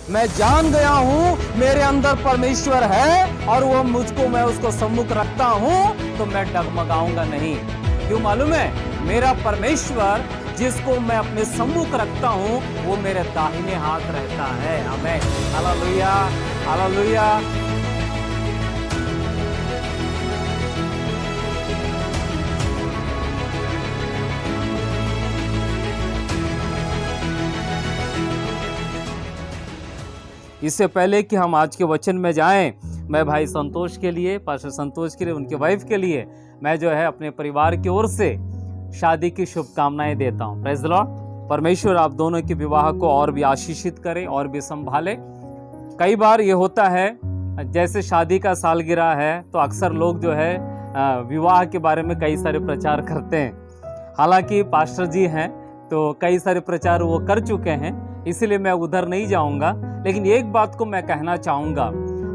मैं जान गया हूं मेरे अंदर परमेश्वर है और वो मुझको, मैं उसको सम्मुख रखता हूं तो मैं डगमगाऊंगा नहीं। क्यों मालूम है? मेरा परमेश्वर जिसको मैं अपने सम्मुख रखता हूं वो मेरे दाहिने हाथ रहता है। आमीन, हालेलुया, हालेलुया। इससे पहले कि हम आज के वचन में जाएं, मैं भाई संतोष के लिए, पास्टर संतोष के लिए, उनके वाइफ के लिए मैं जो है अपने परिवार की ओर से शादी की शुभकामनाएं देता हूं। Praise the Lord. परमेश्वर आप दोनों के विवाह को और भी आशीषित करे और भी संभाले। कई बार ये होता है, जैसे शादी का सालगिरह है तो अक्सर लोग जो है विवाह के बारे में कई सारे प्रचार करते हैं। हालांकि पास्टर जी हैं तो कई सारे प्रचार वो कर चुके हैं, इसलिए मैं उधर नहीं जाऊंगा। लेकिन एक बात को मैं कहना चाहूँगा,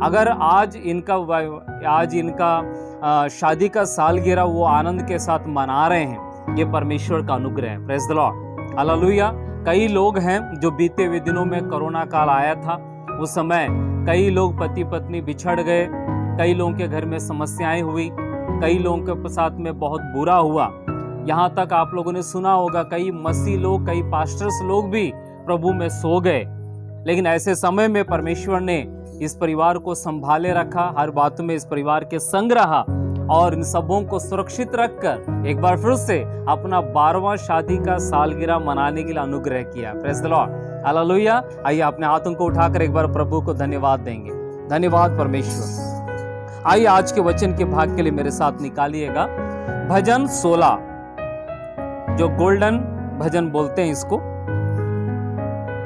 अगर आज इनका शादी का सालगिरह वो आनंद के साथ मना रहे हैं, ये परमेश्वर का अनुग्रह है। Praise the Lord, hallelujah. कई लोग हैं जो बीते हुए दिनों में कोरोना काल आया था, उस समय कई लोग पति पत्नी बिछड़ गए, कई लोगों के घर में समस्याएं हुई, कई लोगों के साथ में बहुत बुरा हुआ। यहाँ तक आप लोगों ने सुना होगा कई मसीह लोग, कई पास्टर्स लोग भी प्रभु में सो गए। लेकिन ऐसे समय में परमेश्वर ने इस परिवार को संभाले रखा, हर बात में इस परिवार के संग रहा और इन सबों को सुरक्षित रखकर एक बार फिर से अपना 12वां शादी का सालगिरह मनाने के लिए अनुग्रह किया। Praise the Lord, hallelujah. आइए अपने हाथों को उठाकर एक बार प्रभु को धन्यवाद देंगे। धन्यवाद परमेश्वर। आइए आज के वचन के भाग के लिए मेरे साथ निकालिएगा भजन 16, जो गोल्डन भजन बोलते हैं, इसको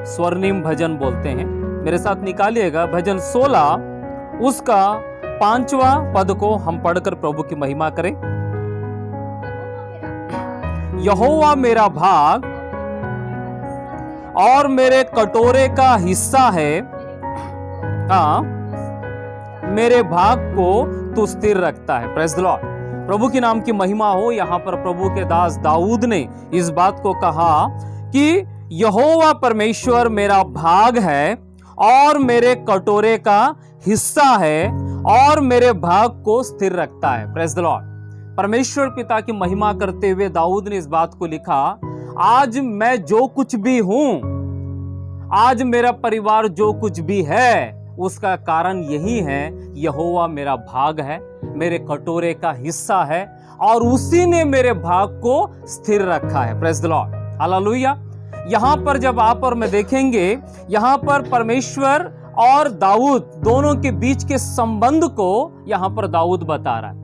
स्वर्णिम भजन बोलते हैं। मेरे साथ निकालिएगा भजन 16, उसका 5वां पद को हम पढ़कर प्रभु की महिमा करें। यहोवा मेरा भाग और मेरे कटोरे का हिस्सा है, हाँ, मेरे भाग को तू स्थिर रखता है। Praise the Lord. प्रभु के नाम की महिमा हो। यहाँ पर प्रभु के दास दाऊद ने इस बात को कहा कि यहोवा परमेश्वर मेरा भाग है और मेरे कटोरे का हिस्सा है और मेरे भाग को स्थिर रखता है। Praise the Lord. परमेश्वर पिता की महिमा करते हुए दाऊद ने इस बात को लिखा, आज मैं जो कुछ भी हूं, आज मेरा परिवार जो कुछ भी है, उसका कारण यही है, यहोवा मेरा भाग है, मेरे कटोरे का हिस्सा है और उसी ने मेरे भाग को स्थिर रखा है। Praise the Lord, hallelujah. यहां पर जब आप और मैं देखेंगे, यहां पर परमेश्वर और दाऊद दोनों के बीच के संबंध को यहां पर दाऊद बता रहा है।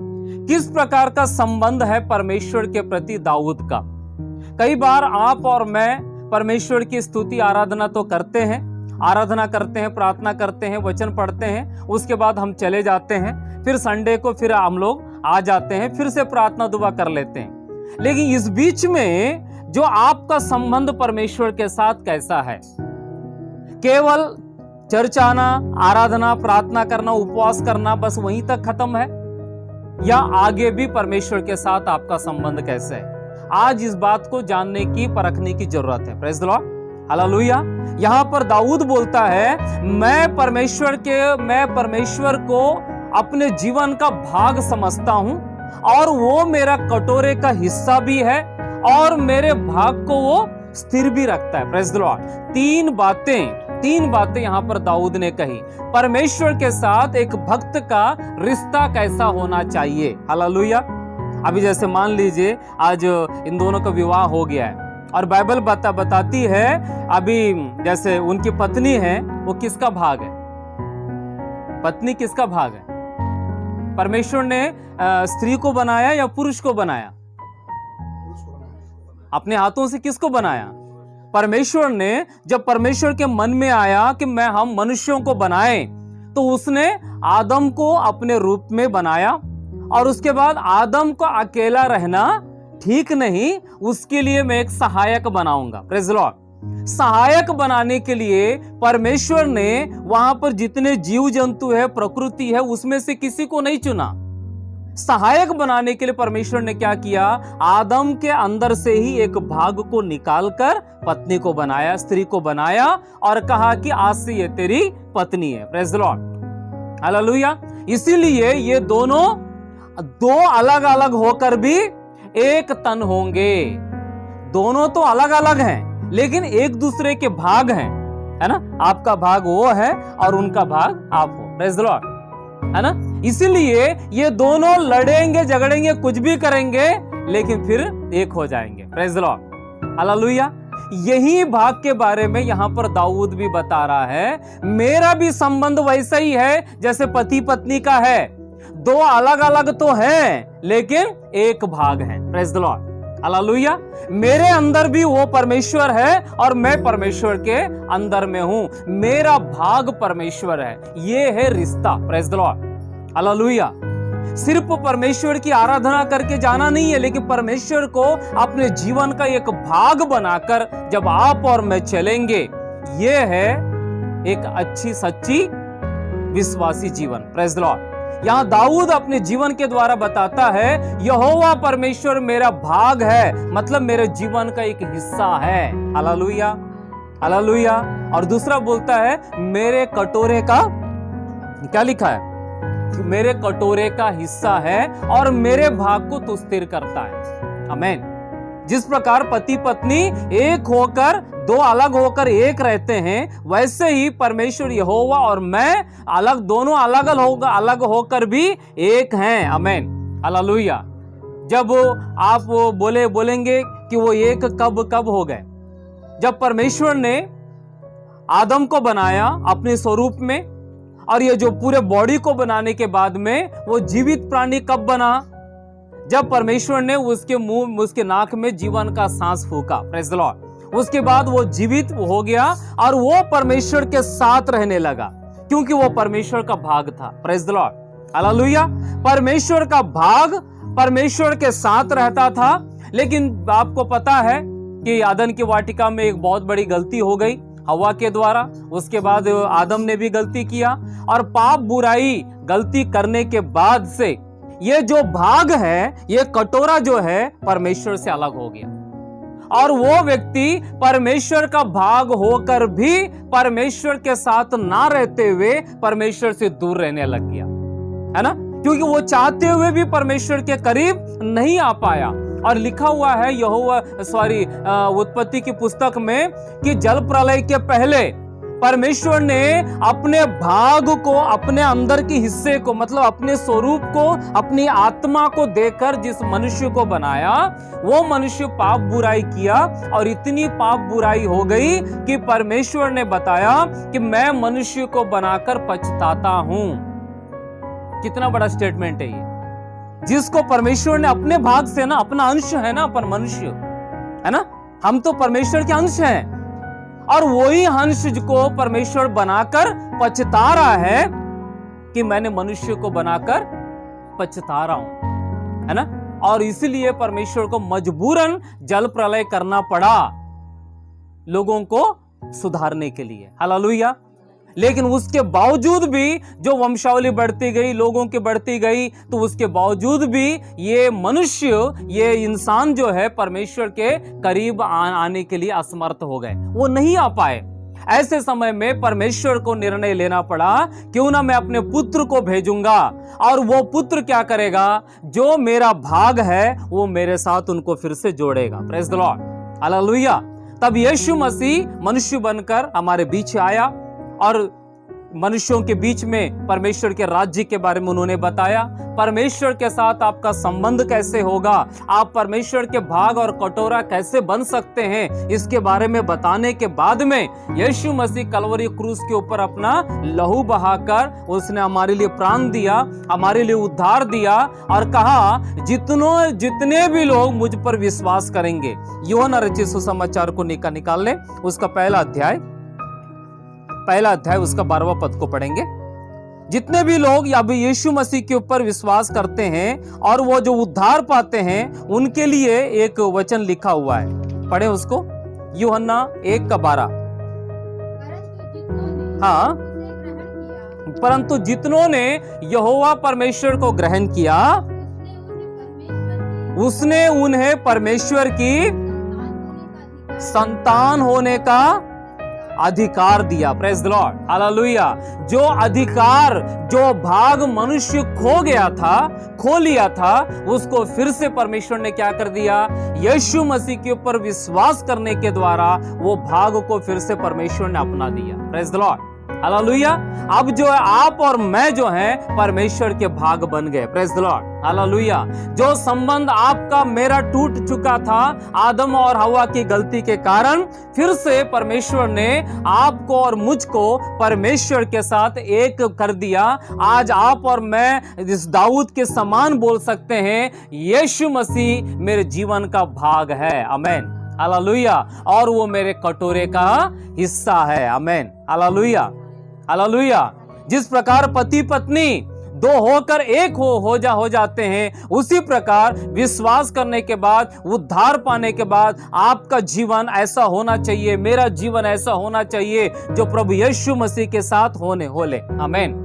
किस प्रकार का संबंध है परमेश्वर के प्रति दाऊद का। कई बार आप और मैं परमेश्वर की स्तुति आराधना तो करते हैं, आराधना करते हैं, प्रार्थना करते हैं, वचन पढ़ते हैं, उसके बाद हम चले जाते हैं, फिर संडे को फिर हम लोग आ जाते हैं, फिर से प्रार्थना दुआ कर लेते हैं। लेकिन इस बीच में जो आपका संबंध परमेश्वर के साथ कैसा है? केवल चर्च आना, आराधना, प्रार्थना करना, उपवास करना, बस वहीं तक खत्म है, या आगे भी परमेश्वर के साथ आपका संबंध कैसे है? आज इस बात को जानने की, परखने की जरूरत है। Praise the Lord, hallelujah. यहां पर दाऊद बोलता है, मैं परमेश्वर को अपने जीवन का भाग समझता हूं और वो मेरा कटोरे का हिस्सा भी है और मेरे भाग को वो स्थिर भी रखता है। Praise the Lord. तीन बातें यहां पर दाऊद ने कही। परमेश्वर के साथ एक भक्त का रिश्ता कैसा होना चाहिए। हालेलुया। अभी जैसे मान लीजिए आज इन दोनों का विवाह हो गया है और बाइबल बताती है, अभी जैसे उनकी पत्नी है, वो किसका भाग है? पत्नी किसका भाग है? परमेश्वर ने स्त्री को बनाया या पुरुष को बनाया? अपने हाथों से किसको बनाया? परमेश्वर ने। जब परमेश्वर के मन में आया कि हम मनुष्यों को बनाएं, तो उसने आदम को अपने रूप में बनाया और उसके बाद आदम को अकेला रहना ठीक नहीं, उसके लिए मैं एक सहायक बनाऊंगा। Praise the Lord. सहायक बनाने के लिए परमेश्वर ने वहां पर जितने जीव जंतु है, प्रकृति है, उसमें से किसी को नहीं चुना। सहायक बनाने के लिए परमेश्वर ने क्या किया, आदम के अंदर से ही एक भाग को निकालकर पत्नी को बनाया, स्त्री को बनाया और कहा कि आज से ये तेरी पत्नी है। Praise the Lord, hallelujah. इसीलिए ये दोनों दो अलग अलग होकर भी एक तन होंगे। दोनों तो अलग अलग हैं, लेकिन एक दूसरे के भाग हैं, है ना। आपका भाग वो है और उनका भाग आप हो। प्रेज द लॉर्ड, है ना। इसीलिए ये दोनों लड़ेंगे, झगड़ेंगे, कुछ भी करेंगे, लेकिन फिर एक हो जाएंगे। Praise the Lord, hallelujah. यही भाग के बारे में यहां पर दाऊद भी बता रहा है, मेरा भी संबंध वैसा ही है जैसे पति पत्नी का है। दो अलग अलग तो हैं, लेकिन एक भाग है। Praise the Lord, hallelujah. मेरे अंदर भी वो परमेश्वर है और मैं परमेश्वर के अंदर में हूं। मेरा भाग परमेश्वर है। ये है रिश्ता। Praise the Lord, hallelujah. सिर्फ परमेश्वर की आराधना करके जाना नहीं है, लेकिन परमेश्वर को अपने जीवन का एक भाग बनाकर जब आप और मैं चलेंगे, ये है एक अच्छी सच्ची विश्वासी जीवन। Praise the Lord. यहां दाऊद अपने जीवन के द्वारा बताता है, यहोवा परमेश्वर मेरा भाग है, मतलब मेरे जीवन का एक हिस्सा है। Hallelujah, hallelujah. और दूसरा बोलता है, मेरे कटोरे का, क्या लिखा है, मेरे कटोरे का हिस्सा है और मेरे भाग को तू स्थिर करता है। आमीन। जिस प्रकार पति पत्नी एक होकर, दो अलग होकर एक रहते हैं, वैसे ही परमेश्वर यहोवा और मैं अलग, दोनों अलग होकर भी एक हैं। आमीन, हालेलुया। जब आप बोलेंगे कि वो एक कब हो गए, जब परमेश्वर ने आदम को बनाया अपने स्वरूप में, और ये जो पूरे बॉडी को बनाने के बाद में वो जीवित प्राणी कब बना, जब परमेश्वर ने उसके मुंह, उसके नाक में जीवन का सांस फूका। Praise the Lord. उसके बाद वो जीवित हो गया और वो परमेश्वर के साथ रहने लगा, क्योंकि वो परमेश्वर का भाग था। Praise the Lord, hallelujah. परमेश्वर का भाग परमेश्वर के साथ रहता था। लेकिन आपको पता है कि आदन की वाटिका में एक बहुत बड़ी गलती हो गई हवा के द्वारा। उसके बाद आदम ने भी गलती किया और पाप बुराई गलती करने के बाद से ये जो भाग है, ये कटोरा जो है, परमेश्वर से अलग हो गया और वो व्यक्ति परमेश्वर का भाग होकर भी परमेश्वर के साथ ना रहते हुए परमेश्वर से दूर रहने लग गया, है ना। क्योंकि वो चाहते हुए भी परमेश्वर के करीब नहीं आ पाया। और लिखा हुआ है उत्पत्ति की पुस्तक में कि जल प्रलय के पहले परमेश्वर ने अपने भाग को, अपने अंदर के हिस्से को, मतलब अपने स्वरूप को, अपनी आत्मा को देकर जिस मनुष्य को बनाया, वो मनुष्य पाप बुराई किया और इतनी पाप बुराई हो गई कि परमेश्वर ने बताया कि मैं मनुष्य को बनाकर पछताता हूं। कितना बड़ा स्टेटमेंट है ये, जिसको परमेश्वर ने अपने भाग से ना, अपना अंश है ना, अपन मनुष्य है ना, हम तो परमेश्वर के अंश हैं, और वही अंश को परमेश्वर बनाकर पछता रहा है कि मैंने मनुष्य को बनाकर पछता रहा हूं, है ना। और इसीलिए परमेश्वर को मजबूरन जल प्रलय करना पड़ा लोगों को सुधारने के लिए। हालेलुया। लेकिन उसके बावजूद भी जो वंशावली बढ़ती गई, लोगों की बढ़ती गई, तो उसके बावजूद भी ये मनुष्य, ये इंसान जो है परमेश्वर के करीब आने के लिए असमर्थ हो गए, वो नहीं आ पाए। ऐसे समय में परमेश्वर को निर्णय लेना पड़ा, क्यों ना मैं अपने पुत्र को भेजूंगा और वो पुत्र क्या करेगा, जो मेरा भाग है वो मेरे साथ उनको फिर से जोड़ेगा। Praise the Lord, hallelujah. तब यीशु मसीह मनुष्य बनकर हमारे बीच आया और मनुष्यों के बीच में परमेश्वर के राज्य के बारे में उन्होंने बताया। परमेश्वर के साथ आपका संबंध कैसे होगा, आप परमेश्वर के भाग और कटोरा कैसे बन सकते हैं, इसके बारे में बताने के बाद में यीशु मसीह कलवरी क्रूस के ऊपर अपना लहू बहाकर उसने हमारे लिए प्राण दिया, हमारे लिए उद्धार दिया और कहा जितने भी लोग मुझ पर विश्वास करेंगे। यूहन्ना रचित सुसमाचार को निकाल लें, उसका पहला अध्याय उसका 12वां पद को पढ़ेंगे। जितने भी लोग अब यीशु मसीह के ऊपर विश्वास करते हैं और वो जो उद्धार पाते हैं, उनके लिए एक वचन लिखा हुआ है, पढ़े उसको। यूहन्ना 1:12। हाँ, परंतु जितनों ने यहोवा परमेश्वर को ग्रहण किया, उसने उन्हें परमेश्वर की संतान होने का अधिकार दिया। Praise the Lord, hallelujah. जो अधिकार, जो भाग मनुष्य खो लिया था, उसको फिर से परमेश्वर ने क्या कर दिया? यीशु मसीह के ऊपर विश्वास करने के द्वारा वो भाग को फिर से परमेश्वर ने अपना दिया। Praise the Lord, hallelujah. अब जो है आप और मैं जो हैं परमेश्वर के भाग बन गए। Praise the Lord, hallelujah. जो संबंध आपका मेरा टूट चुका था आदम और हवा की गलती के कारण, फिर से परमेश्वर ने आपको और मुझको परमेश्वर के साथ एक कर दिया। आज आप और मैं इस दाऊद के समान बोल सकते हैं, यीशु मसीह मेरे जीवन का भाग है। आमीन, हालेलुया। और वो मेरे कटोरे का हिस्सा है। आमीन, हालेलुया, हालेलुया। जिस प्रकार पति पत्नी दो होकर एक हो जाते हैं, उसी प्रकार विश्वास करने के बाद, उद्धार पाने के बाद आपका जीवन ऐसा होना चाहिए, मेरा जीवन ऐसा होना चाहिए जो प्रभु यीशु मसीह के साथ होले। आमीन,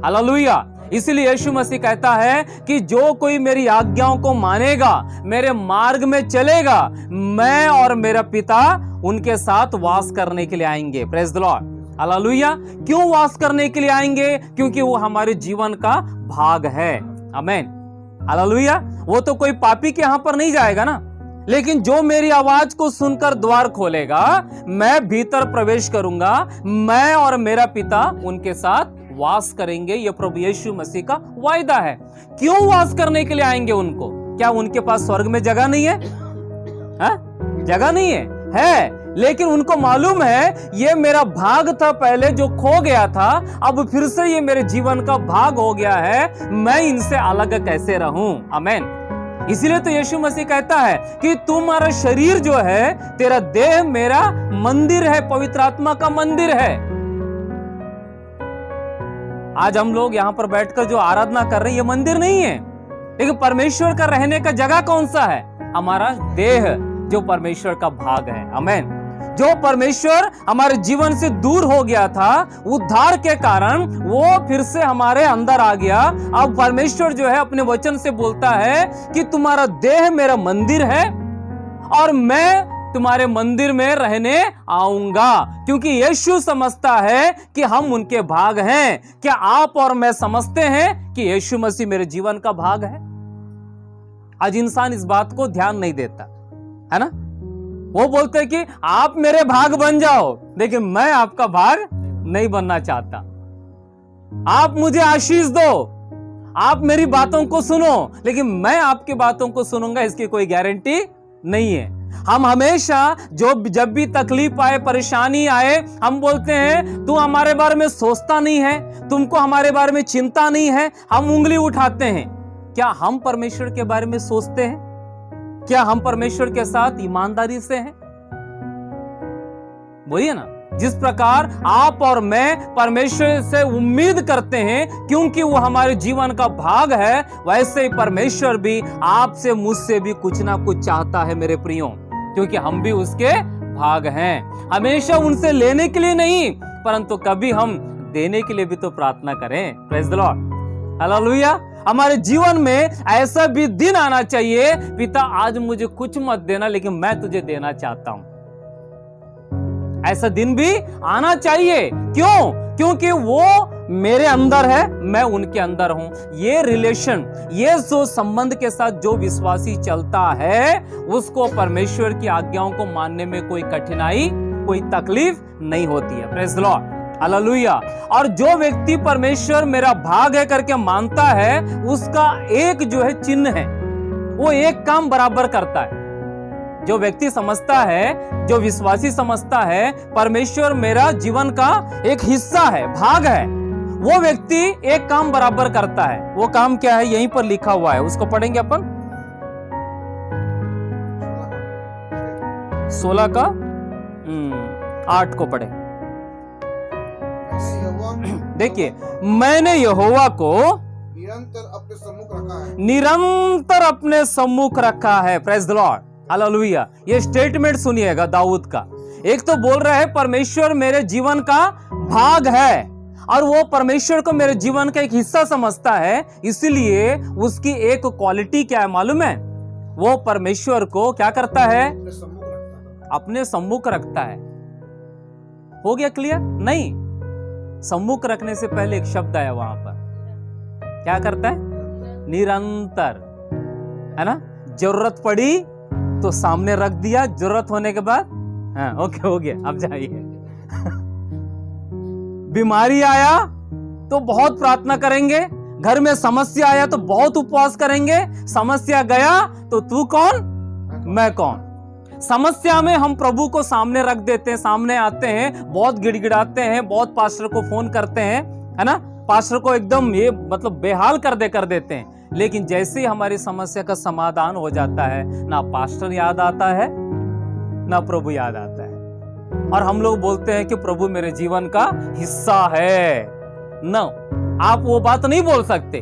हालेलुया। इसलिए यीशु मसीह कहता है कि जो कोई मेरी आज्ञाओं को मानेगा, मेरे मार्ग में चलेगा, मैं और मेरा पिता उनके साथ वास करने के लिए आएंगे। Praise the Lord, hallelujah. क्यों वास करने के लिए आएंगे? क्योंकि वो हमारे जीवन का भाग है। आमीन, हालेलुया। वो तो कोई पापी के यहां पर नहीं जाएगा ना, लेकिन जो मेरी आवाज को सुनकर द्वार खोलेगा, मैं भीतर प्रवेश करूंगा, मैं और मेरा पिता उनके साथ वास करेंगे। यह प्रभु यीशु मसीह का वायदा है। क्यों वास करने के लिए आएंगे उनको? क्या उनके पास स्वर्ग में जगह नहीं है? जगह नहीं है, लेकिन उनको मालूम है ये मेरा भाग था पहले जो खो गया था, अब फिर से ये मेरे जीवन का भाग हो गया है, मैं इनसे अलग कैसे रहूं? आमीन। इसीलिए तो यीशु मसीह कहता है कि तुम्हारा शरीर जो है, तेरा देह मेरा मंदिर है, पवित्र आत्मा का मंदिर है। आज हम लोग यहां पर बैठकर जो आराधना कर रहे हैं, ये मंदिर नहीं है, लेकिन परमेश्वर का रहने का जगह कौन सा है? हमारा देह, जो परमेश्वर का भाग है। आमीन। जो परमेश्वर हमारे जीवन से दूर हो गया था उद्धार के कारण, वो फिर से हमारे अंदर आ गया। अब परमेश्वर जो है अपने वचन से बोलता है कि तुम्हारा देह मेरा मंदिर है और मैं तुम्हारे मंदिर में रहने आऊंगा, क्योंकि यीशु समझता है कि हम उनके भाग हैं। क्या आप और मैं समझते हैं कि यीशु मसीह मेरे जीवन का भाग है? आज इंसान इस बात को ध्यान नहीं देता है ना। वो बोलते हैं कि आप मेरे भाग बन जाओ, लेकिन मैं आपका भाग नहीं बनना चाहता। आप मुझे आशीष दो, आप मेरी बातों को सुनो, लेकिन मैं आपकी बातों को सुनूंगा इसकी कोई गारंटी नहीं है। हम हमेशा जब भी तकलीफ आए, परेशानी आए, हम बोलते हैं तू हमारे बारे में सोचता नहीं है, तुमको हमारे बारे में चिंता नहीं है, हम उंगली उठाते हैं। क्या हम परमेश्वर के बारे में सोचते हैं? क्या हम परमेश्वर के साथ ईमानदारी से हैं? वही है ना, जिस प्रकार आप और मैं परमेश्वर से उम्मीद करते हैं क्योंकि वो हमारे जीवन का भाग है, वैसे ही परमेश्वर भी आपसे, मुझसे भी कुछ ना कुछ चाहता है मेरे प्रियो, क्योंकि हम भी उसके भाग हैं। हमेशा उनसे लेने के लिए नहीं, परंतु कभी हम देने के लिए भी तो प्रार्थना करें। Praise the Lord, hallelujah. हमारे जीवन में ऐसा भी दिन आना चाहिए, पिता आज मुझे कुछ मत देना, लेकिन मैं तुझे देना चाहता हूं। ऐसा दिन भी आना चाहिए। क्यों? क्योंकि वो मेरे अंदर है, मैं उनके अंदर हूं। ये रिलेशन, ये जो संबंध के साथ जो विश्वासी चलता है, उसको परमेश्वर की आज्ञाओं को मानने में कोई कठिनाई, कोई तकलीफ नहीं होती है। Praise the Lord, hallelujah. और जो व्यक्ति परमेश्वर मेरा भाग है करके मानता है, उसका एक जो है चिन्ह है, वो एक काम बराबर करता है। जो व्यक्ति समझता है, जो विश्वासी समझता है परमेश्वर मेरा जीवन का एक हिस्सा है, भाग है, वो व्यक्ति एक काम बराबर करता है। वो काम क्या है? यहीं पर लिखा हुआ है, उसको पढ़ेंगे अपन। 16 का 8 को पढ़े। देखिए, मैंने यहोवा को निरंतर अपने सम्मुख रखा है, निरंतर अपने सम्मुख रखा है। Praise the Lord, hallelujah. ये स्टेटमेंट सुनिएगा दाऊद का। एक तो बोल रहा है परमेश्वर मेरे जीवन का भाग है, और वो परमेश्वर को मेरे जीवन का एक हिस्सा समझता है। इसलिए उसकी एक क्वालिटी क्या है मालूम है? वो परमेश्वर को क्या करता है? अपने सम्मुख रखता है। अपने सम्मुख रखता है। हो गया क्लियर? नहीं, सम्मुख रखने से पहले एक शब्द आया वहां पर, क्या करता है? निरंतर, है ना? जरूरत पड़ी तो सामने रख दिया, जरूरत होने के बाद हाँ ओके हो गया, अब जाइए। बीमारी आया तो बहुत प्रार्थना करेंगे, घर में समस्या आया तो बहुत उपवास करेंगे, समस्या गया तो तू कौन मैं कौन। समस्या में हम प्रभु को सामने रख देते हैं, सामने आते हैं, बहुत गिड़गिड़ाते हैं, बहुत पास्टर को फोन करते हैं, है ना? पास्टर को एकदम ये मतलब बेहाल कर देते हैं। लेकिन जैसे ही हमारी समस्या का समाधान हो जाता है, ना पास्टर याद आता है ना प्रभु याद आता है, और हम लोग बोलते हैं कि प्रभु मेरे जीवन का हिस्सा है। न, आप वो बात नहीं बोल सकते।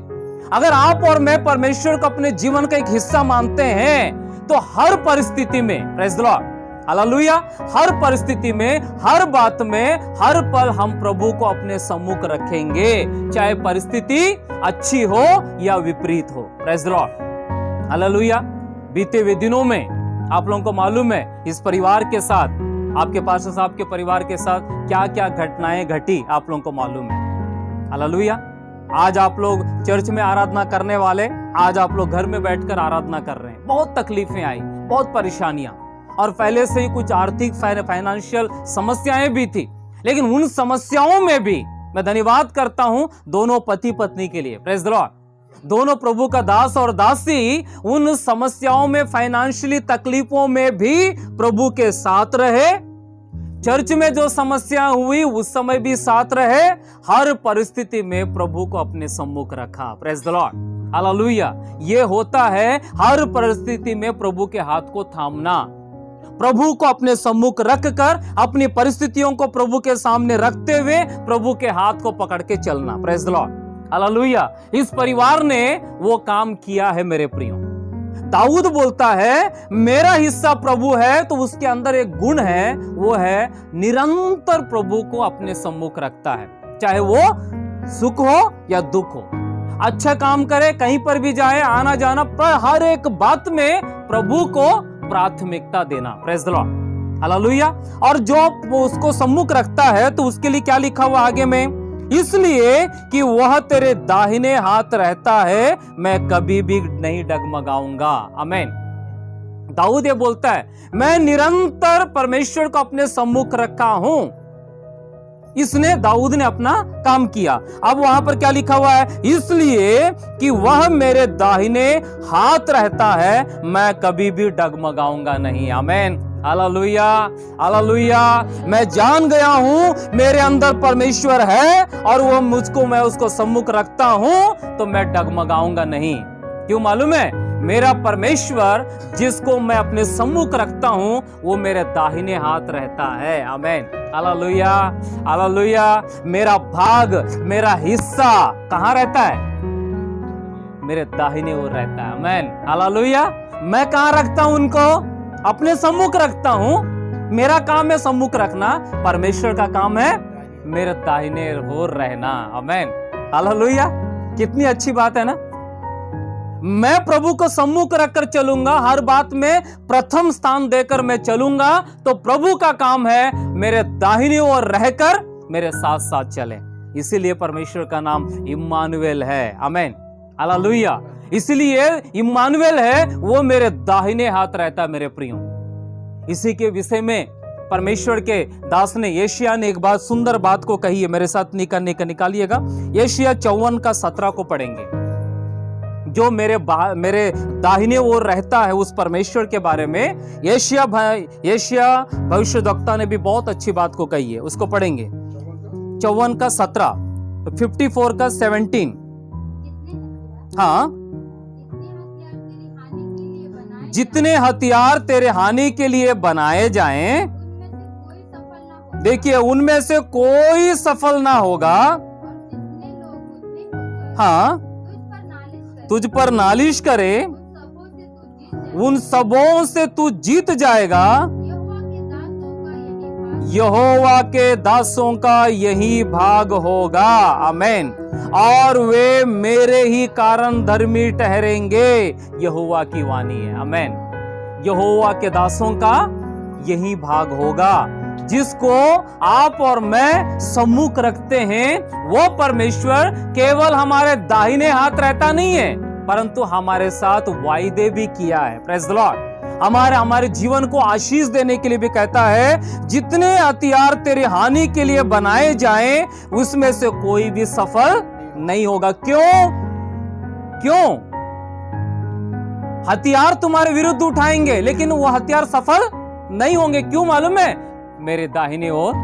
अगर आप और मैं परमेश्वर को अपने जीवन का एक हिस्सा मानते हैं तो हर परिस्थिति में, प्रेज़ द लॉर्ड, हालेलुया, हर परिस्थिति में, हर बात में, हर पल हम प्रभु को अपने सम्मुख रखेंगे, चाहे परिस्थिति अच्छी हो या विपरीत हो। Praise the Lord, hallelujah. बीते हुए दिनों में आप लोगों को मालूम है इस परिवार के साथ, आपके पास्टर साहब के परिवार के साथ क्या क्या घटनाएं घटी, आप लोगों को मालूम है। हालेलुया। आज आप लोग चर्च में आराधना करने वाले, आज आप लोग घर में बैठकर आराधना कर रहे हैं। बहुत तकलीफें आई, बहुत परेशानियां, और पहले से ही कुछ आर्थिक फाइनेंशियल समस्याएं भी थी। लेकिन उन समस्याओं में भी मैं धन्यवाद करता हूं दोनों पति पत्नी के लिए। Praise the Lord. दोनों प्रभु का दास और दासी उन समस्याओं में, फाइनेंशियली तकलीफों में भी प्रभु के साथ रहे। चर्च में जो समस्या हुई उस समय भी साथ रहे, हर परिस्थिति में प्रभु को अपने सम्मुख रखा। Praise the Lord, hallelujah. ये होता है हर परिस्थिति में प्रभु के हाथ को थामना, प्रभु को अपने सम्मुख रखकर अपनी परिस्थितियों को प्रभु के सामने रखते हुए प्रभु के हाथ को पकड़ के चलना। Praise the Lord, hallelujah. इस परिवार ने वो काम किया है मेरे प्रियो। दाऊद बोलता है मेरा हिस्सा प्रभु है, तो उसके अंदर एक गुण है, वो है निरंतर प्रभु को अपने सम्मुख रखता है, चाहे वो सुख हो या दुख हो, अच्छा काम करे, कहीं पर भी जाए, आना जाना, पर हर एक बात में प्रभु को प्राथमिकता देना। Praise the Lord, hallelujah. और जो उसको सम्मुख रखता है तो उसके लिए क्या लिखा हुआ आगे में? इसलिए कि वह तेरे दाहिने हाथ रहता है, मैं कभी भी नहीं डगमगाऊंगा। आमीन। दाऊद ये बोलता है मैं निरंतर परमेश्वर को अपने सम्मुख रखा हूं। इसने, दाऊद ने अपना काम किया। अब वहां पर क्या लिखा हुआ है? इसलिए कि वह मेरे दाहिने हाथ रहता है, मैं कभी भी डगमगाऊंगा नहीं। आमीन, हालेलुया, हालेलुया। मैं जान गया हूं मेरे अंदर परमेश्वर है और वो मुझको, मैं उसको सम्मुख रखता हूं तो मैं डगमगाऊंगा नहीं। क्यों मालूम है? मेरा परमेश्वर जिसको मैं अपने सम्मुख रखता हूं वो मेरे दाहिने हाथ रहता है। आमीन, हालेलुया, हालेलुया। मेरा भाग, मेरा हिस्सा कहां रहता है? मेरे दाहिने ओर रहता है। आमीन, हालेलुया। मैं कहां रखता हूं उनको? अपने सम्मुख रखता हूं। मेरा काम है सम्मुख रखना, परमेश्वर का काम है मेरे दाहिने ओर रहना। आमीन, हालेलुया। कितनी अच्छी बात है ना। मैं प्रभु को सम्मुख रखकर चलूंगा, हर बात में प्रथम स्थान देकर मैं चलूंगा, तो प्रभु का काम है मेरे दाहिनी ओर रहकर मेरे साथ साथ चले। इसीलिए परमेश्वर का नाम इम्मानुएल है। आमीन, हालेलुया। इसलिए इम्मानुएल है, वो मेरे दाहिने हाथ रहता है मेरे प्रियो। इसी के विषय में परमेश्वर के दास ने, यशायाह ने एक बात, सुंदर बात को कही है। मेरे साथ निकालिएगा। यशायाह 54:17 को पढ़ेंगे। जो मेरे दाहिने ओर रहता है उस परमेश्वर के बारे में यशायाह भविष्यद्वक्ता ने भी बहुत अच्छी बात को कही है। उसको पढ़ेंगे। 54:17, 54:17। हाँ, जितने हथियार तेरे हानि के लिए बनाए जाएं, देखिए उनमें से कोई सफल ना होगा। हाँ, तुझ पर नालिश करे, उन सबों से तू जीत जाएगा। यहोवा के दासों का यही भाग होगा। आमेन। और वे मेरे ही कारण धर्मी ठहरेंगे, यहोवा की वाणी है। आमेन। यहोवा के दासों का यही भाग होगा। जिसको आप और मैं सम्मुख रखते हैं, वो परमेश्वर केवल हमारे दाहिने हाथ रहता नहीं है, परंतु हमारे साथ वायदे भी किया है। Praise the Lord. हमारे जीवन को आशीष देने के लिए भी कहता है, जितने हथियार तेरी हानि के लिए बनाए जाएं, उसमें से कोई भी सफल नहीं होगा। क्यों? हथियार तुम्हारे विरुद्ध उठाएंगे, लेकिन वो हथियार सफल नहीं होंगे। क्यों मालूम है? मेरे दाहिने ओर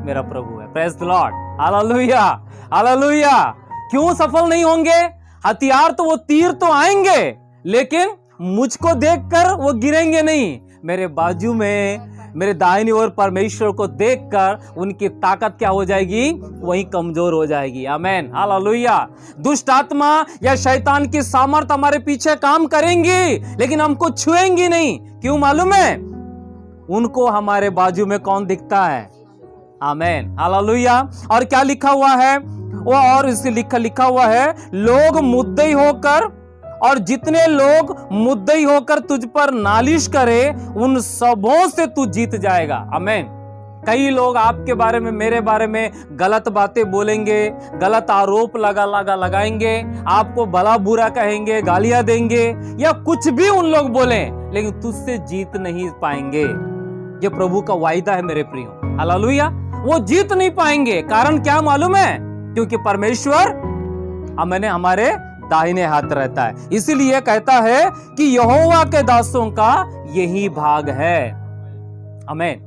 मेरा प्रभु है। Praise the Lord. Hallelujah, hallelujah. क्यों सफल नहीं होंगे? हथियार तो, वो तीर तो आएंगे, लेकिन मुझको देखकर वो गिरेंगे नहीं। मेरे बाजू में, मेरे दाहिनी ओर परमेश्वर को देखकर उनकी ताकत क्या हो जाएगी? वही कमजोर हो जाएगी। आमेन, हालेलुया। दुष्ट आत्मा या शैतान की सामर्थ हमारे पीछे काम करेंगी, लेकिन हमको छुएंगी नहीं। क्यों मालूम है? उनको हमारे बाजू में कौन दिखता है? आमेन, हालेलुया। और क्या लिखा हुआ है? वो और इसे लिखा हुआ है, लोग मुद्दई होकर, और जितने लोग मुद्दई होकर तुझ पर नालिश करे, उन सबों से तू जीत जाएगा। आमेन। कई लोग आपके बारे में, मेरे बारे में गलत बातें बोलेंगे, गलत आरोप लगाएंगे, आपको भला बुरा कहेंगे, गालियां देंगे, या कुछ भी उन लोग बोलें, लेकिन तुझसे जीत नहीं पाएंगे। ये प्रभु का वायदा है मेरे प्रियो। हालेलुया। वो जीत नहीं पाएंगे। कारण क्या मालूम है? क्योंकि परमेश्वर हमारे दाहिने हाथ रहता है। इसीलिए कहता है कि यहोवा के दासों का यही भाग है। आमेन।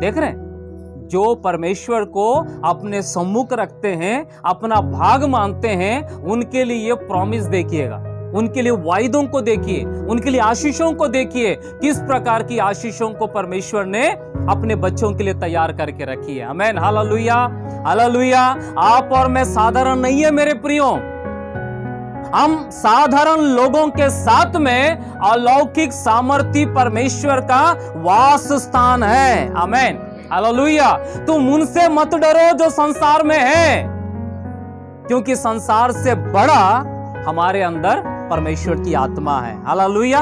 देख रहे हैं, जो परमेश्वर को अपने सम्मुख रखते हैं, अपना भाग मानते हैं, उनके लिए ये प्रॉमिस देखिएगा, उनके लिए वायदों को देखिए, उनके लिए आशीषों को देखिए, किस प्रकार की आशीषों को परमेश्वर ने अपने बच्चों के लिए तैयार करके रखी है। आमेन, हालेलुया, हालेलुया। आप और मैं साधारण नहीं है मेरे प्रियो। हम साधारण लोगों के साथ में अलौकिक सामर्थी परमेश्वर का वास स्थान है। आमेन, हालेलुया। तुम उनसे मत डरो जो संसार में है, क्योंकि संसार से बड़ा हमारे अंदर परमेश्वर की आत्मा है। Hallelujah,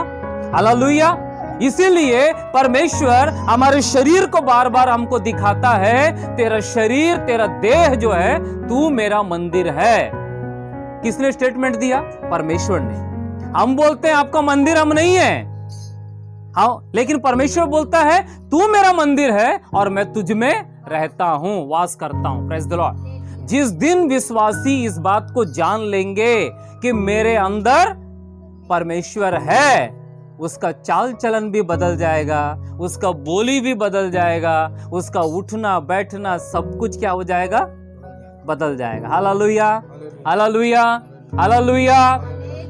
hallelujah. इसीलिए परमेश्वर हमारे शरीर को बार बार हमको दिखाता है, तेरा शरीर, तेरा देह जो है, तू मेरा मंदिर है। किसने स्टेटमेंट दिया? परमेश्वर ने। हम बोलते हैं आपका मंदिर हम नहीं है, हाँ, लेकिन परमेश्वर बोलता है तू मेरा मंदिर है और मैं तुझ में रहता हूं, वास करता हूं। Praise the Lord. जिस दिन विश्वासी इस बात को जान लेंगे कि मेरे अंदर परमेश्वर है, उसका चाल चलन भी बदल जाएगा, उसका बोली भी बदल जाएगा, उसका उठना बैठना सब कुछ क्या हो जाएगा? बदल जाएगा। Hallelujah, hallelujah, hallelujah.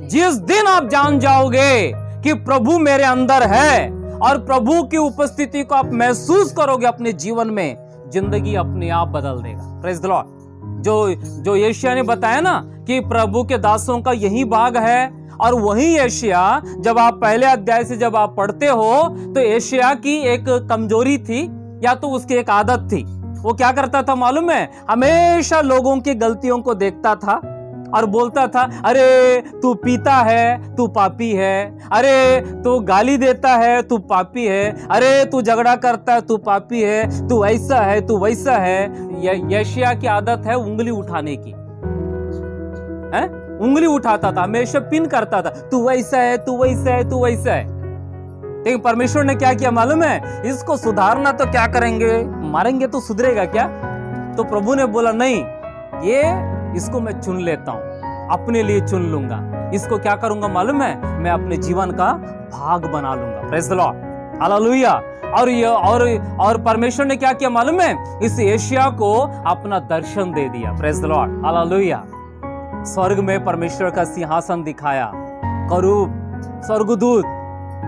जिस दिन आप जान जाओगे कि प्रभु मेरे अंदर है और प्रभु की उपस्थिति को आप महसूस करोगे अपने जीवन में, जिंदगी अपने आप बदल देगा। Praise the Lord. जो यशायाह ने बताया ना कि प्रभु के दासों का यही भाग है, और वही यशायाह जब आप पहले अध्याय से जब आप पढ़ते हो तो यशायाह की एक कमजोरी थी, या तो उसकी एक आदत थी। वो क्या करता था मालूम है? हमेशा लोगों की गलतियों को देखता था और बोलता था, अरे तू पीता है, तू पापी है, अरे तू गाली देता है, तू पापी है, अरे तू झगड़ा करता है, तू पापी है, तू ऐसा है, तू वैसा है। यशायाह की आदत है उंगली उठाने की, है? उंगली उठाता था, हमेशा पिन करता था, तू वैसा है, तू वैसा है, तू वैसा है। लेकिन परमेश्वर ने क्या किया मालूम है? इसको सुधारना तो क्या करेंगे, मारेंगे तो सुधरेगा क्या? तो प्रभु ने बोला नहीं, ये इसको मैं चुन लेता हूं, अपने लिए चुन लूंगा। इसको क्या करूंगा मालूम है? मैं अपने जीवन का भाग बना लूंगा। Praise the Lord, hallelujah. और परमेश्वर ने क्या किया मालूम है? इस यशायाह को अपना दर्शन दे दिया। Praise the Lord, hallelujah. स्वर्ग में परमेश्वर का सिंहासन दिखाया, करूब स्वर्गदूत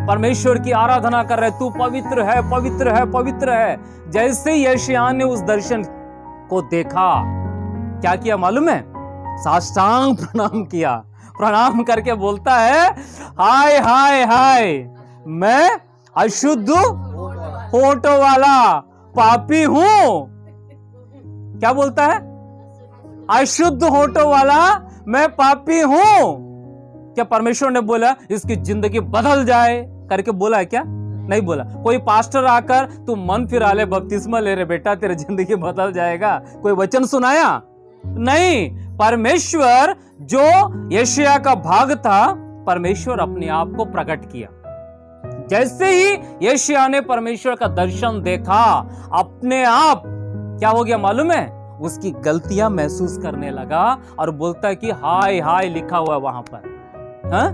परमेश्वर की आराधना कर रहे, तू पवित्र है, पवित्र है, पवित्र है। जैसे यशायाह ने उस दर्शन को देखा, क्या किया मालूम है? साष्टांग प्रणाम किया। प्रणाम करके बोलता है, हाय हाय हाय, मैं अशुद्ध होठों वाला पापी हूं। क्या बोलता है? अशुद्ध होठों वाला मैं पापी हूं। क्या परमेश्वर ने बोला इसकी जिंदगी बदल जाए करके बोला है क्या? नहीं बोला। कोई पास्टर आकर तू मन फिरा ले, बपतिस्मा ले रे बेटा, तेरी जिंदगी बदल जाएगा, कोई वचन सुनाया? नहीं। परमेश्वर जो यशायाह का भाग था, परमेश्वर अपने आप को प्रकट किया। जैसे ही यशायाह ने परमेश्वर का दर्शन देखा, अपने आप क्या हो गया मालूम है? उसकी गलतियां महसूस करने लगा और बोलता है कि हाय हाय लिखा हुआ है वहां पर, हाँ?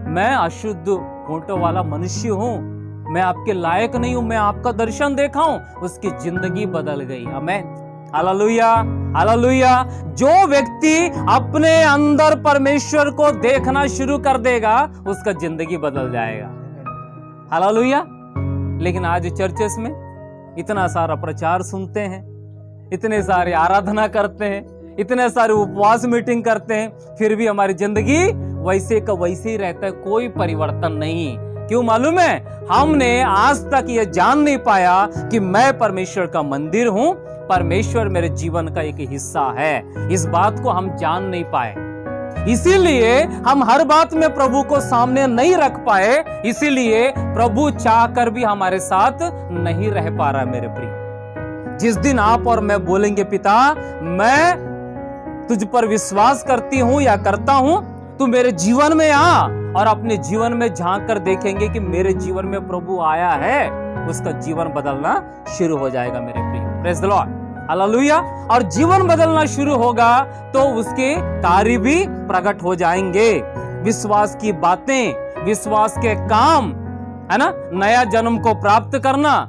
मैं अशुद्ध होठों वाला मनुष्य हूं, मैं आपके लायक नहीं हूं, मैं आपका दर्शन देखा हूं। उसकी जिंदगी बदल गई। आमीन, हालेलुया, हालेलुया। जो व्यक्ति अपने अंदर परमेश्वर को देखना शुरू कर देगा, उसका जिंदगी बदल जाएगा। हालेलुया। लेकिन आज चर्चेस में इतना सारा प्रचार सुनते हैं, इतने सारे आराधना करते हैं, इतने सारे उपवास मीटिंग करते हैं, फिर भी हमारी जिंदगी वैसे का वैसे ही रहता है, कोई परिवर्तन नहीं। क्यों मालूम है? हमने आज तक ये जान नहीं पाया कि मैं परमेश्वर का मंदिर हूं, परमेश्वर मेरे जीवन का एक हिस्सा है। इस बात को हम जान नहीं पाए, इसीलिए हम हर बात में प्रभु को सामने नहीं रख पाए, इसीलिए प्रभु चाहकर भी हमारे साथ नहीं रह पा रहा। मेरे प्रिय, जिस दिन आप और मैं बोलेंगे पिता मैं तुझ पर विश्वास करती हूं या करता हूं, तू मेरे जीवन में आ, और अपने जीवन में झांक कर देखेंगे कि मेरे जीवन में प्रभु आया है, उसका जीवन बदलना शुरू हो जाएगा। मेरे प्रिय, प्रेज़ द लॉर्ड, हालेलुया। और जीवन बदलना शुरू होगा तो उसके कार्य भी प्रकट हो जाएंगे। विश्वास की बातें, विश्वास के काम, है ना, नया जन्म को प्राप्त करना,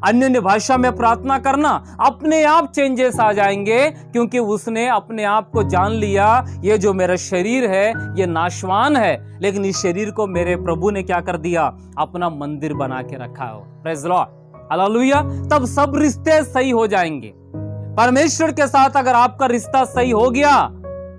अन्य भाषा में प्रार्थना करना, अपने आप चेंजेस आ जाएंगे, क्योंकि उसने अपने आप को जान लिया, ये जो मेरा शरीर है ये नाशवान है, लेकिन इस शरीर को मेरे प्रभु ने क्या कर दिया? अपना मंदिर बना के रखा हो। Praise the Lord, hallelujah. तब सब रिश्ते सही हो जाएंगे। परमेश्वर के साथ अगर आपका रिश्ता सही हो गया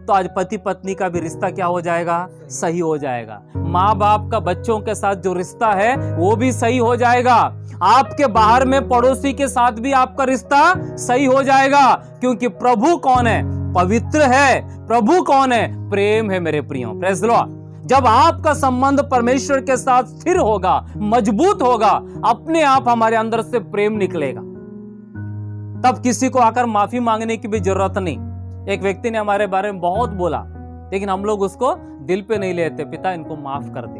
तो आज पति पत्नी का भी रिश्ता क्या हो जाएगा? सही हो जाएगा। माँ बाप का बच्चों के साथ जो रिश्ता है वो भी सही हो जाएगा। आपके बाहर में पड़ोसी के साथ भी आपका रिश्ता सही हो जाएगा, क्योंकि प्रभु कौन है? पवित्र है। प्रभु कौन है? प्रेम है। मेरे प्रियो, प्रेज़ द लॉर्ड। जब आपका संबंध परमेश्वर के साथ स्थिर होगा, मजबूत होगा, अपने आप हमारे अंदर से प्रेम निकलेगा। तब किसी को आकर माफी मांगने की भी जरूरत नहीं। एक व्यक्ति ने हमारे बारे में बहुत बोला, लेकिन हम लोग उसको दिल पे नहीं लेते, पिता इनको माफ कर दे।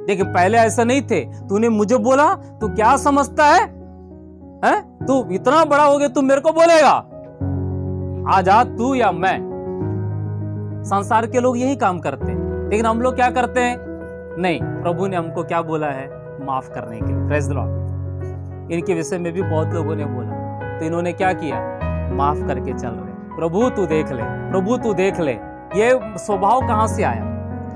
लेकिन पहले ऐसा नहीं थे। तूने मुझे बोला, तू क्या समझता है? तू इतना बड़ा हो गया, तू मेरे को बोलेगा? आजाद तू या मैं। संसार के लोग यही काम करते हैं, लेकिन हम लोग क्या करते हैं? नहीं, प्रभु ने हमको क्या बोला है? माफ करने के लिए। Praise the Lord. इनके विषय में भी बहुत लोगों ने बोला, तो इन्होंने क्या किया? माफ करके चल रहे। प्रभु तू देख ले, प्रभु तू देख ले। ये स्वभाव कहां से आया?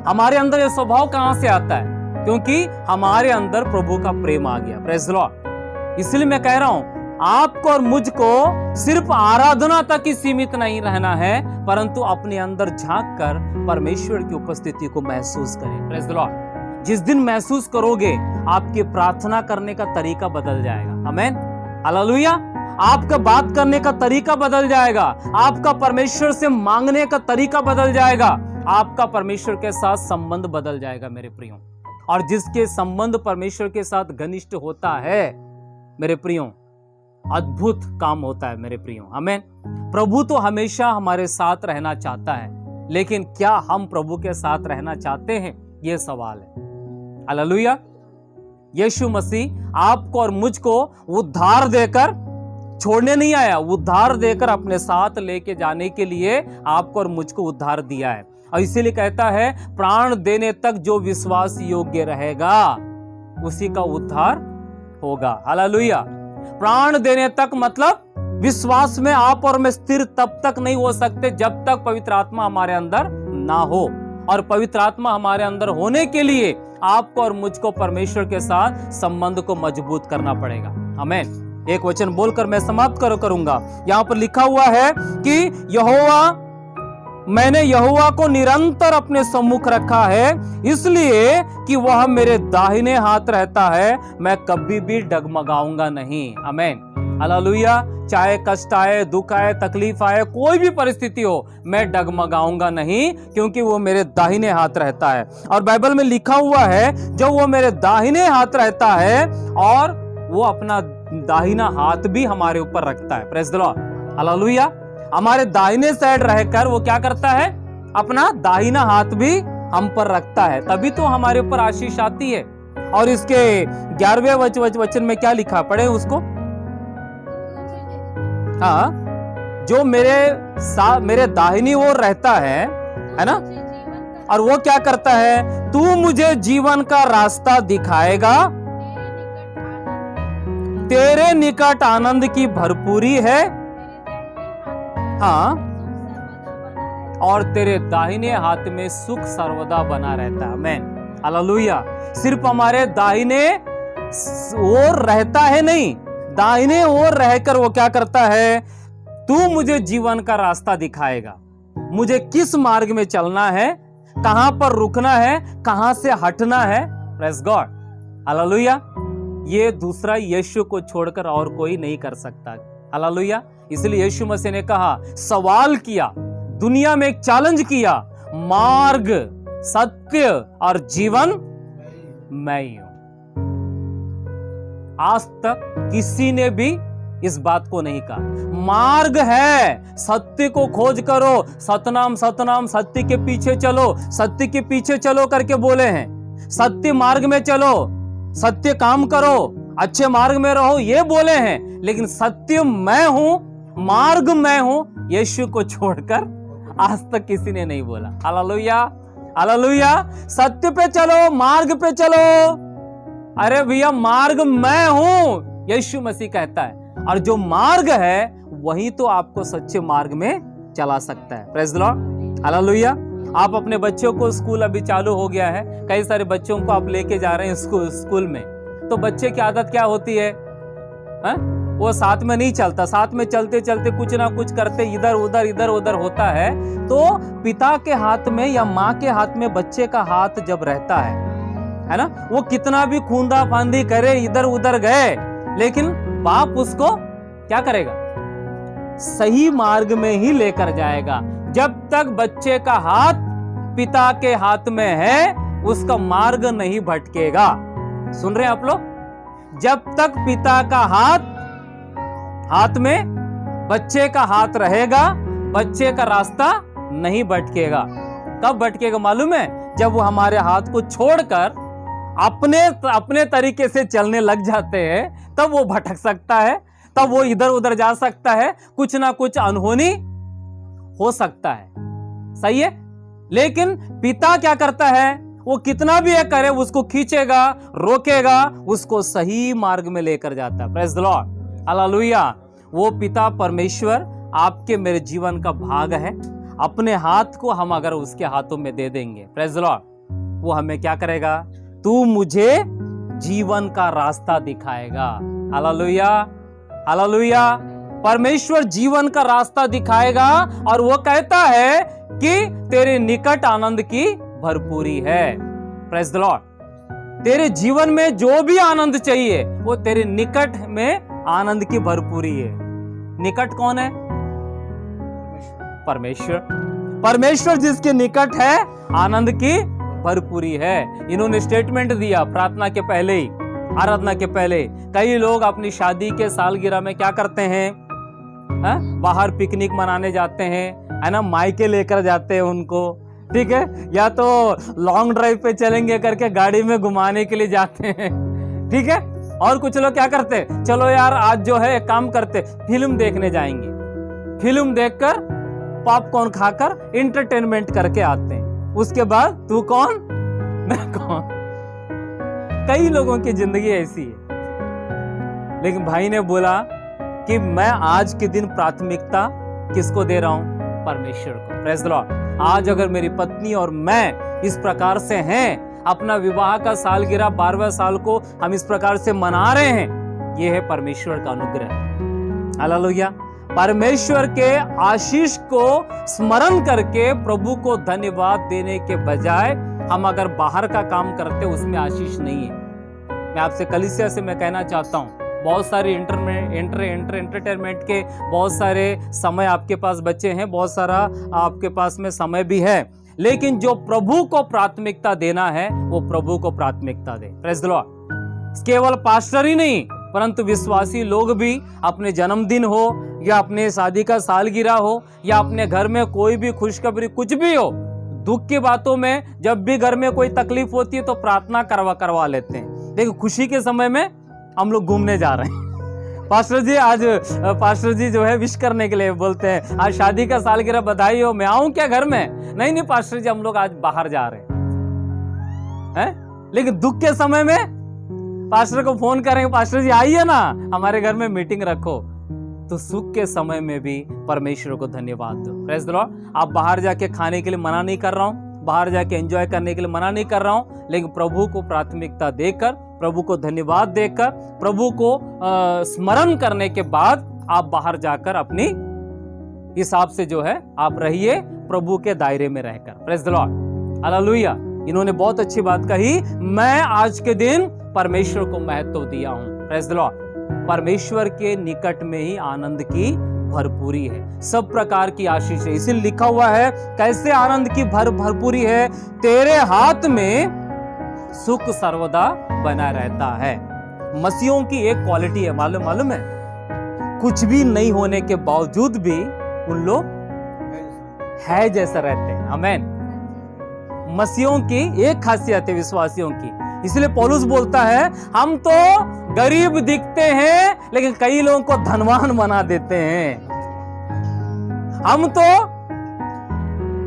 हमारे अंदर ये स्वभाव कहां से आता है? क्योंकि हमारे अंदर प्रभु का प्रेम आ गया। Praise the Lord. इसलिए मैं कह रहा हूं, आपको और मुझको सिर्फ आराधना तक ही सीमित नहीं रहना है, परंतु अपने अंदर झांक कर परमेश्वर की उपस्थिति को महसूस करें। Praise the Lord. जिस दिन महसूस करोगे, आपके प्रार्थना करने का तरीका बदल जाएगा। आमीन, हालेलुया। आपका बात करने का तरीका बदल जाएगा, आपका परमेश्वर से मांगने का तरीका बदल जाएगा, आपका परमेश्वर के साथ संबंध बदल जाएगा। मेरे प्रियो, और जिसके संबंध परमेश्वर के साथ घनिष्ठ होता है, मेरे प्रियो, अद्भुत काम होता है। मेरे प्रियो, आमीन। प्रभु तो हमेशा हमारे साथ रहना चाहता है, लेकिन क्या हम प्रभु के साथ रहना चाहते हैं? यह सवाल है। हालेलुया। यीशु मसीह आपको और मुझको उद्धार देकर छोड़ने नहीं आया, उद्धार देकर अपने साथ लेके जाने के लिए आपको और मुझको उद्धार दिया है। और इसीलिए कहता है, प्राण देने तक जो विश्वास योग्य रहेगा उसी का उद्धार होगा। हालेलुया। प्राण देने तक मतलब विश्वास में आप और मैं स्थिर तब तक नहीं हो सकते जब तक पवित्र आत्मा हमारे अंदर ना हो। और पवित्र आत्मा हमारे अंदर होने के लिए आपको और मुझको परमेश्वर के साथ संबंध को मजबूत करना पड़ेगा। आमीन। एक वचन बोलकर मैं समाप्त करूंगा। यहां पर लिखा हुआ है कि यहोवा मैंने यहोवा को निरंतर अपने सम्मुख रखा है, इसलिए कि वह मेरे दाहिने हाथ रहता है, मैं कभी भी डगमगाऊंगा नहीं। आमीन, हालेलुया। चाहे कष्ट आए, दुख आए, तकलीफ आए, कोई भी परिस्थिति हो, मैं डगमगाऊंगा नहीं, क्योंकि वो मेरे दाहिने हाथ रहता है। और बाइबल में लिखा हुआ है, जब वो मेरे दाहिने हाथ रहता है और वो अपना दाहिना हाथ भी हमारे ऊपर रखता है। Praise the Lord, hallelujah. हमारे दाहिने साइड रहकर वो क्या करता है, अपना दाहिना हाथ भी हम पर रखता है, तभी तो हमारे ऊपर आशीष आती है। और इसके 11वें वचन में क्या लिखा, पढ़े उसको। हाँ, जो मेरे दाहिनी ओर रहता है ना, और वो क्या करता है, तू मुझे जीवन का रास्ता दिखाएगा, तेरे निकट आनंद की भरपूरी है, हाँ, और तेरे दाहिने हाथ में सुख सर्वदा बना रहता है। आमीन, हालेलुया। सिर्फ हमारे दाहिने ओर रहता है नहीं, दाहिने ओर रहकर वो क्या करता है, तू मुझे जीवन का रास्ता दिखाएगा, मुझे किस मार्ग में चलना है, कहां पर रुकना है, कहां से हटना है। Praise God, hallelujah. ये दूसरा यीशु को छोड़कर और कोई नहीं कर सकता। हालेलुया। इसलिए यीशु मसीह ने कहा, सवाल किया, दुनिया में एक चैलेंज किया, मार्ग, सत्य और जीवन मैं ही हूं। आज तक किसी ने भी इस बात को नहीं कहा। मार्ग है, सत्य को खोज करो, सतनाम सतनाम, सत्य के पीछे चलो, सत्य के पीछे चलो करके बोले हैं। सत्य मार्ग में चलो, सत्य काम करो, अच्छे मार्ग में रहो, ये बोले हैं। लेकिन सत्य मैं हूं, मार्ग मैं हूं, यीशु को छोड़कर आज तक किसी ने नहीं बोला। Hallelujah, hallelujah. सत्य पे चलो, मार्ग पे चलो। अरे भैया, मार्ग मैं हूं, यीशु मसीह कहता है। और जो मार्ग है वही तो आपको सच्चे मार्ग में चला सकता है। Praise the Lord, hallelujah. आप अपने बच्चों को, स्कूल अभी चालू हो गया है, कई सारे बच्चों को आप लेके जा रहे हैं स्कूल में, तो बच्चे की आदत क्या होती है, वो साथ में नहीं चलता, साथ में चलते चलते कुछ ना कुछ करते इधर उधर होता है। तो पिता के हाथ में या माँ के हाथ में बच्चे का हाथ जब रहता है ना, वो कितना भी खूंदा फांदी करे, इधर उधर गए, लेकिन बाप उसको क्या करेगा, सही मार्ग में ही लेकर जाएगा। जब तक बच्चे का हाथ पिता के हाथ में है, उसका मार्ग नहीं भटकेगा। सुन रहे हैं आप लोग? जब तक पिता का हाथ में बच्चे का हाथ रहेगा, बच्चे का रास्ता नहीं भटकेगा। कब भटकेगा मालूम है? जब वो हमारे हाथ को छोड़कर अपने तरीके से चलने लग जाते हैं, तब वो भटक सकता है, तब वो इधर उधर जा सकता है, कुछ ना कुछ अनहोनी हो सकता है। सही है? लेकिन पिता क्या करता है, वो कितना भी ये करे, उसको खींचेगा, रोकेगा, उसको सही मार्ग में लेकर जाता है। Praise the Lord, hallelujah. वो पिता परमेश्वर आपके मेरे जीवन का भाग है। अपने हाथ को हम अगर उसके हाथों में दे देंगे, प्रेज़ द लॉर्ड, वो हमें क्या करेगा, तू मुझे जीवन का रास्ता दिखाएगा। Hallelujah, hallelujah. परमेश्वर जीवन का रास्ता दिखाएगा, और वो कहता है कि तेरे निकट आनंद की भरपूरी है। Praise the Lord. तेरे जीवन में जो भी आनंद चाहिए, वो तेरे निकट में आनंद की भरपूरी है। निकट कौन है? परमेश्वर। परमेश्वर जिसके निकट है, आनंद की भरपूरी है। इन्होंने स्टेटमेंट दिया प्रार्थना के पहले ही, आराधना के पहले। कई लोग अपनी शादी के सालगिरह में क्या करते हैं, बाहर पिकनिक मनाने जाते हैं, है ना, मायके लेकर जाते हैं उनको, ठीक है, या तो लॉन्ग ड्राइव पे चलेंगे करके गाड़ी में घुमाने के लिए जाते हैं, ठीक है। और कुछ लोग क्या करते, चलो यार आज जो है एक काम करते, फिल्म देखने जाएंगे, फिल्म देखकर पॉपकॉर्न खाकर एंटरटेनमेंट करके आते हैं। उसके बाद तू कौन मैं कौन। कई लोगों की जिंदगी ऐसी है। लेकिन भाई ने बोला कि मैं आज के दिन प्राथमिकता किसको दे रहा हूं? परमेश्वर को। Praise the Lord. आज अगर मेरी पत्नी और मैं इस प्रकार से हैं, अपना विवाह का सालगिरह 12वें साल को हम इस प्रकार से मना रहे हैं, यह है परमेश्वर का अनुग्रह। हालेलुया। परमेश्वर के आशीष को स्मरण करके प्रभु को धन्यवाद देने के बजाय हम अगर बाहर का काम करते उसमें आशीष नहीं है। मैं आपसे कलीसिया से मैं कहना चाहता हूं, बहुत सारे एंटरटेनमेंट के बहुत सारे समय आपके पास बचे हैं, बहुत सारा आपके पास में समय भी है, लेकिन जो प्रभु को प्राथमिकता देना है वो प्रभु को प्राथमिकता दे। Praise the Lord. केवल पास्टर ही नहीं परंतु विश्वासी लोग भी अपने जन्मदिन हो या अपने शादी का सालगिरह हो या अपने घर में कोई भी खुशखबरी कुछ भी हो, दुख की बातों में जब भी घर में कोई तकलीफ होती है तो प्रार्थना करवा लेते हैं। देखो खुशी के समय में हम लोग घूमने जा रहे हैं, पास्टर जी जो है विश करने के लिए बोलते हैं आज शादी का सालगिरह बधाई हो, मैं आऊं क्या घर में? नहीं पास्टर जी हम लोग आज बाहर जा रहे हैं। लेकिन दुख के समय में पास्टर को फोन करेंगे, पास्टर जी आइए ना हमारे घर में मीटिंग रखो। तो सुख के समय में भी परमेश्वर को धन्यवाद दो। Praise the Lord. आप बाहर जाके खाने के लिए मना नहीं कर रहा हूं, बाहर जाके एंजॉय करने के लिए मना नहीं कर रहा हूं, लेकिन प्रभु को प्राथमिकता देकर, प्रभु को धन्यवाद देकर, प्रभु को स्मरण करने के बाद आप बाहर जाकर अपनी हिसाब से जो है आप रहिए प्रभु के दायरे में रहकर। Praise the Lord. हालेलुया। इन्होंने बहुत अच्छी बात कही, मैं आज के दिन परमेश्वर को महत्व दिया हूं। Praise the Lord. परमेश्वर के निकट में ही आनंद की भरपूरी है, सब प्रकार की आशीष है। इसीलिए लिखा हुआ है कैसे आनंद की भरपूरी है, तेरे हाथ में सुख सर्वदा बना रहता है। मसीहों की एक क्वालिटी है, मालूम है, कुछ भी नहीं होने के बावजूद भी उन लोग है जैसा रहते हैं। आमीन। मसीहों की एक खासियत है विश्वासियों की। इसलिए पौलुस बोलता है हम तो गरीब दिखते हैं लेकिन कई लोगों को धनवान बना देते हैं। हम तो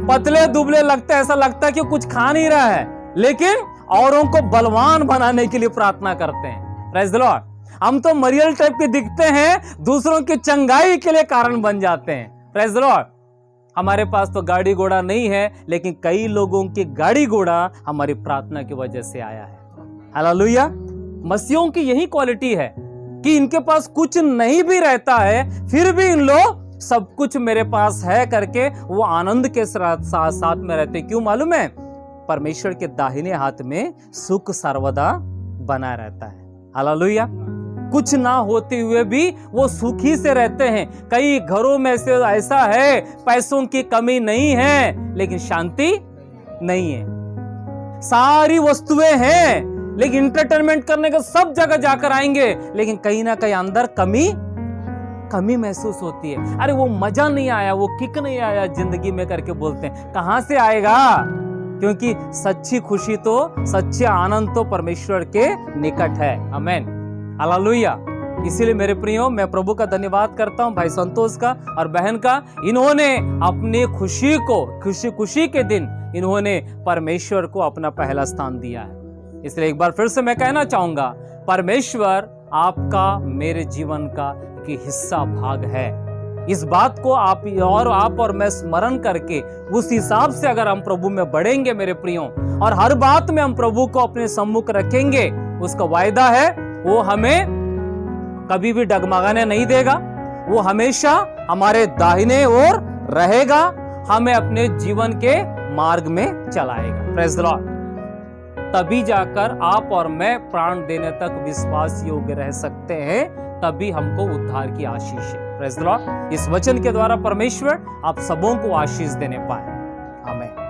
पतले दुबले लगते हैं, ऐसा लगता है कि कुछ खा नहीं रहा है, लेकिन औरों को बलवान बनाने के लिए प्रार्थना करते हैं। Praise the Lord. हम तो मरियल टाइप के दिखते हैं, दूसरों की चंगाई के लिए कारण बन जाते हैं। Praise the Lord. हमारे पास तो गाड़ी घोड़ा नहीं है, लेकिन कई लोगों की गाड़ी घोड़ा हमारी प्रार्थना की वजह से आया है। हालेलुया। मसीहों की यही क्वालिटी है कि इनके पास कुछ नहीं भी रहता है, फिर भी इन लोग सब कुछ मेरे पास है करके वो आनंद के साथ में रहते। क्यों मालूम है? परमेश्वर के दाहिने हाथ में सुख सर्वदा बना रहता है। हालेलुया। कुछ ना होते हुए भी वो सुखी से रहते हैं। कई घरों में से ऐसा है पैसों की कमी नहीं है लेकिन शांति नहीं है, सारी वस्तुएं हैं लेकिन एंटरटेनमेंट करने का सब जगह जाकर आएंगे, लेकिन कहीं ना कहीं अंदर कमी महसूस होती है। अरे वो मजा नहीं आया, वो किक नहीं आया जिंदगी में करके बोलते हैं। कहां से आएगा? क्योंकि सच्ची खुशी तो, सच्चे आनंद तो परमेश्वर के निकट है। आमीन। हालेलुया। इसीलिए मेरे प्रियो, मैं प्रभु का धन्यवाद करता हूं, भाई संतोष का और बहन का। इन्होंने अपनी खुशी को, खुशी के दिन इन्होंने परमेश्वर को अपना पहला स्थान दिया है। इसलिए एक बार फिर से मैं कहना चाहूंगा, परमेश्वर आपका मेरे जीवन का एक हिस्सा भाग है। इस बात को आप और मैं स्मरण करके उस हिसाब से अगर हम प्रभु में बढ़ेंगे मेरे प्रियों, और हर बात में हम प्रभु को अपने सम्मुख रखेंगे, उसका वायदा है वो हमें कभी भी डगमगाने नहीं देगा, वो हमेशा हमारे दाहिने ओर रहेगा, हमें अपने जीवन के मार्ग में चलाएगा। Praise the Lord. तभी जाकर आप और मैं प्राण देने तक विश्वास योग्य रह सकते हैं, तभी हमको उद्धार की आशीष है। Praise the Lord. इस वचन के द्वारा परमेश्वर आप सबों को आशीष देने पाए। आमीन।